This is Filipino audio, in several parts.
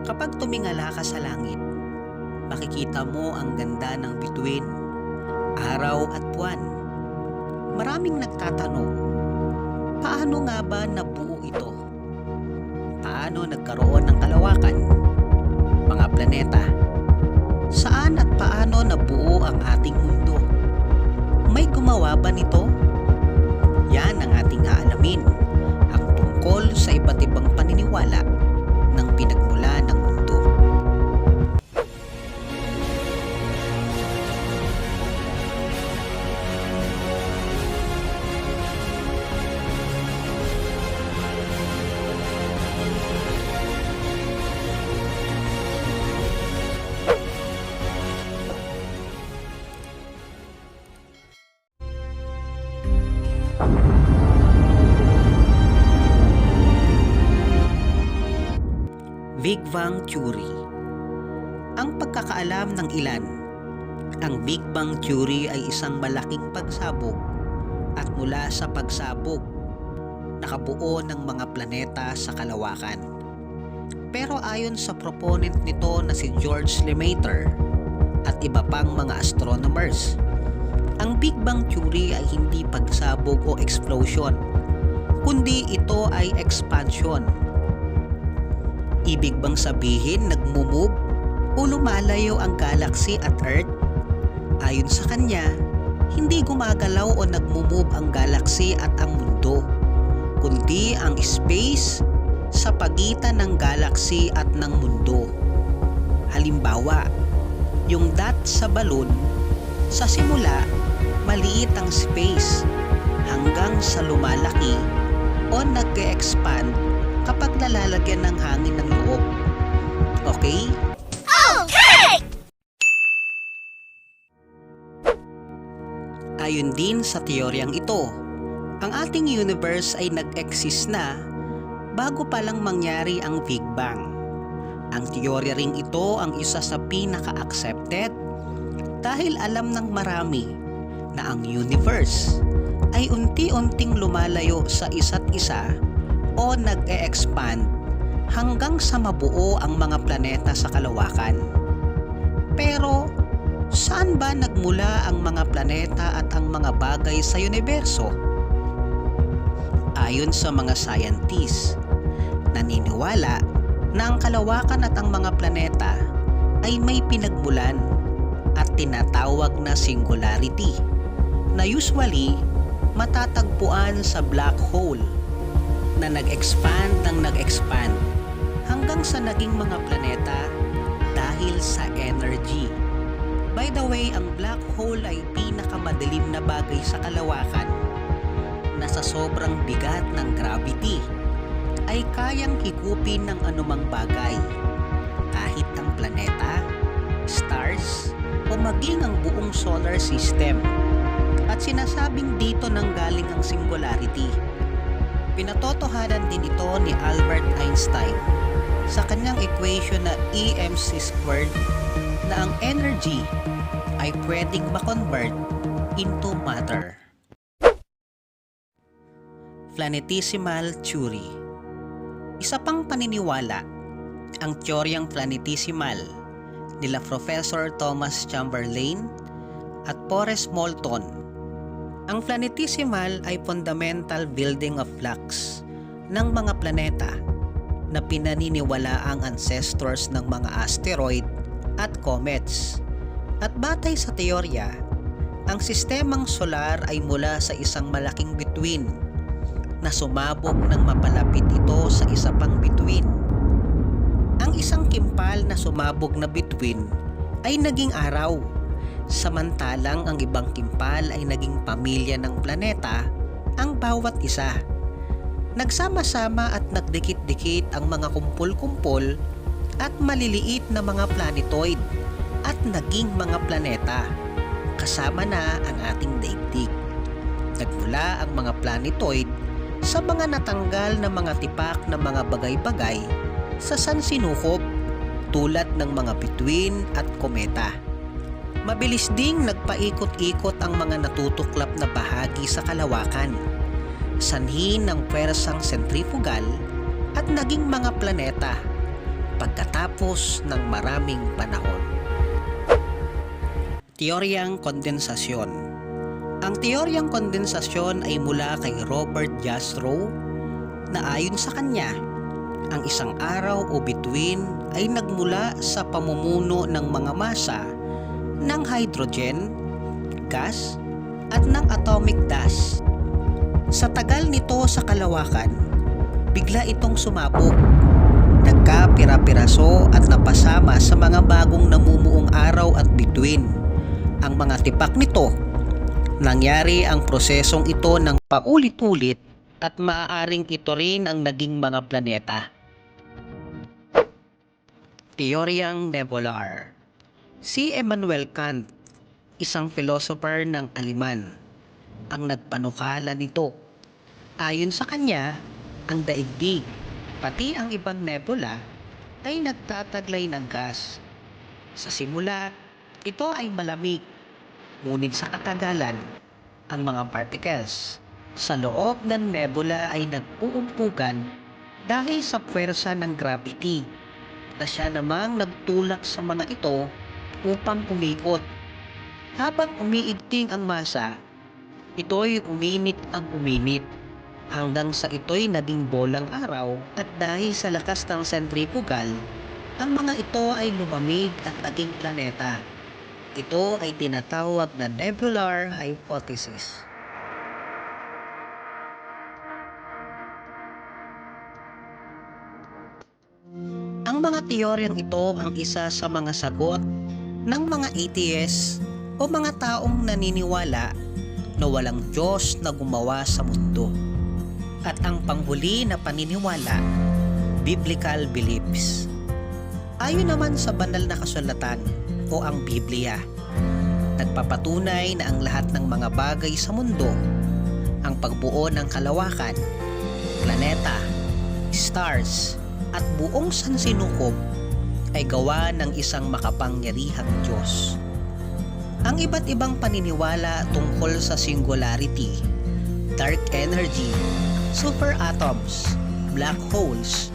Kapag tumingala ka sa langit, makikita mo ang ganda ng bituin, araw at buwan. Maraming nagtatanong, paano nga ba nabuo ito? Paano nagkaroon ng kalawakan? Mga planeta. Saan at paano nabuo ang ating mundo? May gumawa ba nito? Yan ang ating aalamin, ang tungkol sa iba't ibang paniniwala ng pinagmula ng mundo. Big Bang Theory. Ang pagkakaalam ng ilan, ang Big Bang Theory ay isang malaking pagsabog at mula sa pagsabog, nakabuo ng mga planeta sa kalawakan. Pero ayon sa proponent nito na si George Lemaitre at iba pang mga astronomers, ang Big Bang Theory ay hindi pagsabog o explosion, kundi ito ay expansion. Ibig bang sabihin nagmumove o lumalayo ang galaxy at Earth? Ayon sa kanya, hindi gumagalaw o nagmumove ang galaxy at ang mundo, kundi ang space sa pagitan ng galaxy at ng mundo. Halimbawa, yung dot sa balon, sa simula, maliit ang space hanggang sa lumalaki o nag-expand kapag nalalagyan ng hangin ng loob. Okay? Okay! Ayon din sa teoryang ito, ang ating universe ay nag-exist na bago pa lang mangyari ang Big Bang. Ang teorya ring ito ang isa sa pinaka-accepted dahil alam ng marami na ang universe ay unti-unting lumalayo sa isa't isa o nag-e-expand hanggang sa mabuo ang mga planeta sa kalawakan. Pero saan ba nagmula ang mga planeta at ang mga bagay sa universo? Ayon sa mga scientists, naniniwala na ang kalawakan at ang mga planeta ay may pinagmulan at tinatawag na singularity na usually matatagpuan sa black hole na nag-expand ng nag-expand hanggang sa naging mga planeta dahil sa energy. By the way, ang black hole ay pinakamadilim na bagay sa kalawakan na sa sobrang bigat ng gravity ay kayang higupin ng anumang bagay, kahit ang planeta, stars, o maging ang buong solar system. At sinasabing dito nanggaling ang singularity. Pinatotohanan din ito ni Albert Einstein sa kanyang equation na E-mc² na ang energy ay pwedeng ma-convert into matter. Planetesimal Theory. Isa pang paniniwala, ang teoryang planetesimal nila Professor Thomas Chamberlain at Forrest Moulton. Ang planetesimal ay fundamental building of blocks ng mga planeta na pinaniniwala ang ancestors ng mga asteroid at comets. At batay sa teorya, ang sistemang solar ay mula sa isang malaking bituin na sumabog ng mapalapit ito sa isa pang bituin. Ang isang kimpal na sumabog na bituin ay naging araw, samantalang ang ibang kimpal ay naging pamilya ng planeta ang bawat isa. Nagsama-sama at nagdikit-dikit ang mga kumpul-kumpol at maliliit na mga planetoid at naging mga planeta, kasama na ang ating daigdig. Nagmula ang mga planetoid sa mga natanggal na mga tipak na mga bagay-bagay sa sansinukob tulad ng mga bituin at kometa. Mabilis ding nagpaikot-ikot ang mga natutuklap na bahagi sa kalawakan, sanhi ng pwersang sentrifugal at naging mga planeta pagkatapos ng maraming panahon. Teoryang kondensasyon. Ang teoryang kondensasyon ay mula kay Robert Jastrow na ayon sa kanya, ang isang araw o bituin ay nagmula sa pamumuno ng mga masa ng hydrogen, gas, at ng atomic dust. Sa tagal nito sa kalawakan, bigla itong sumabog, nagkapira-piraso at napasama sa mga bagong namumuong araw at bituin. Ang mga tipak nito, nangyari ang prosesong ito ng paulit-ulit at maaaring ito rin ang naging mga planeta. Teoryang nebular. Si Immanuel Kant, isang philosopher ng Aleman, ang nagpanukala nito. Ayon sa kanya, ang daigdig, pati ang ibang nebula, ay nagtataglay ng gas. Sa simula, ito ay malamig, ngunit sa katagalan, ang mga particles sa loob ng nebula ay nag-uumpugan dahil sa pwersa ng gravity na siya namang nagtulak sa mga ito upang umikot. Habang umiigting ang masa, ito'y uminit ang uminit hanggang sa ito'y naging bolang araw at dahil sa lakas ng centrifugal, ang mga ito ay lumamig at naging planeta. Ito ay tinatawag na nebular hypothesis. Ang mga teoryang ito ang isa sa mga sagot ng mga atheists o mga taong naniniwala na walang Diyos na gumawa sa mundo. At ang panghuli na paniniwala, biblical beliefs. Ayon naman sa banal na kasulatan o ang Biblia, nagpapatunay na ang lahat ng mga bagay sa mundo, ang pagbuo ng kalawakan, planeta, stars, at buong sansinukob ay gawa ng isang makapangyarihang Diyos. Ang iba't ibang paniniwala tungkol sa singularity, dark energy, superatoms, black holes,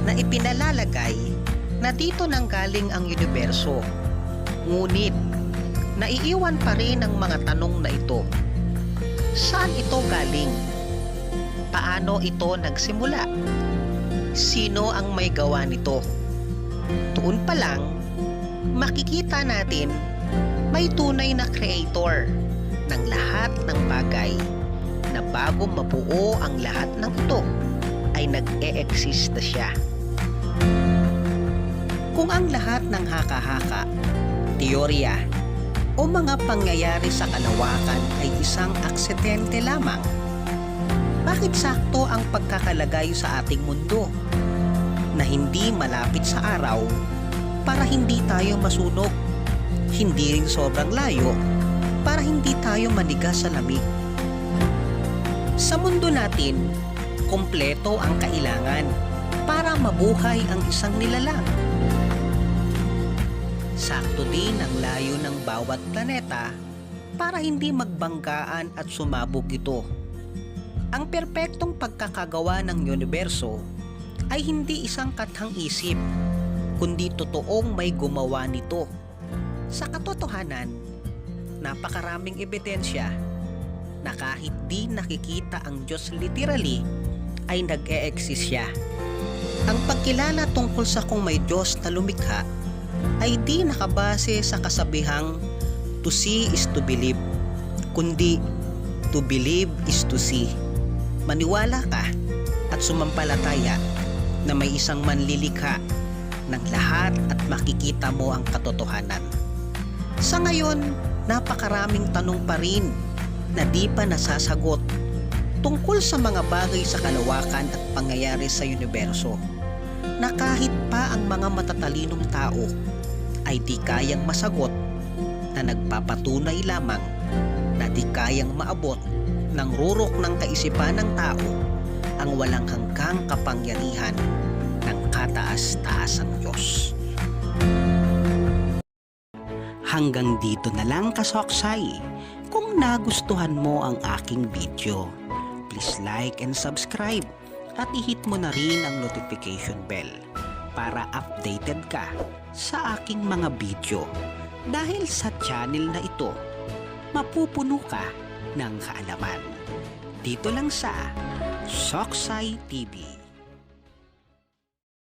na ipinalalagay na dito nanggaling ang universo. Ngunit, naiiwan pa rin ang mga tanong na ito. Saan ito galing? Paano ito nagsimula? Sino ang may gawa nito? Tuon pa lang, makikita natin may tunay na creator ng lahat ng bagay na bago mabuo ang lahat ng ito ay nag-e-exist na siya. Kung ang lahat ng haka-haka, teorya, o mga pangyayari sa kalawakan ay isang aksidente lamang, bakit sakto ang pagkakalagay sa ating mundo na hindi malapit sa araw para hindi tayo masunog, hindi rin sobrang layo para hindi tayo manigas sa lamig? Sa mundo natin, kumpleto ang kailangan para mabuhay ang isang nilalang. Sakto din ang layo ng bawat planeta para hindi magbanggaan at sumabog ito. Ang perpektong pagkakagawa ng universo ay hindi isang kathang-isip, kundi totoong may gumawa nito. Sa katotohanan, napakaraming ebidensya na kahit di nakikita ang Diyos literally, ay nag-e-exist siya. Ang pagkilala tungkol sa kung may Diyos na lumikha ay di nakabase sa kasabihang to see is to believe, kundi to believe is to see. Maniwala ka at sumampalataya na may isang manlilikha ng lahat at makikita mo ang katotohanan. Sa ngayon, napakaraming tanong pa rin na di pa nasasagot tungkol sa mga bagay sa kalawakan at pangyayari sa universo na kahit pa ang mga matatalinong tao ay di kayang masagot, na nagpapatunay lamang na di kayang maabot ng rurok ng kaisipan ng tao ang walang hanggang kapangyarihan ng kataas-taasang Diyos. Hanggang dito na lang, kasoksay. Kung nagustuhan mo ang aking video, please like and subscribe at i-hit mo na rin ang notification bell para updated ka sa aking mga video. Dahil sa channel na ito, mapupuno ka ng kaalaman. Dito lang sa Soksay TV.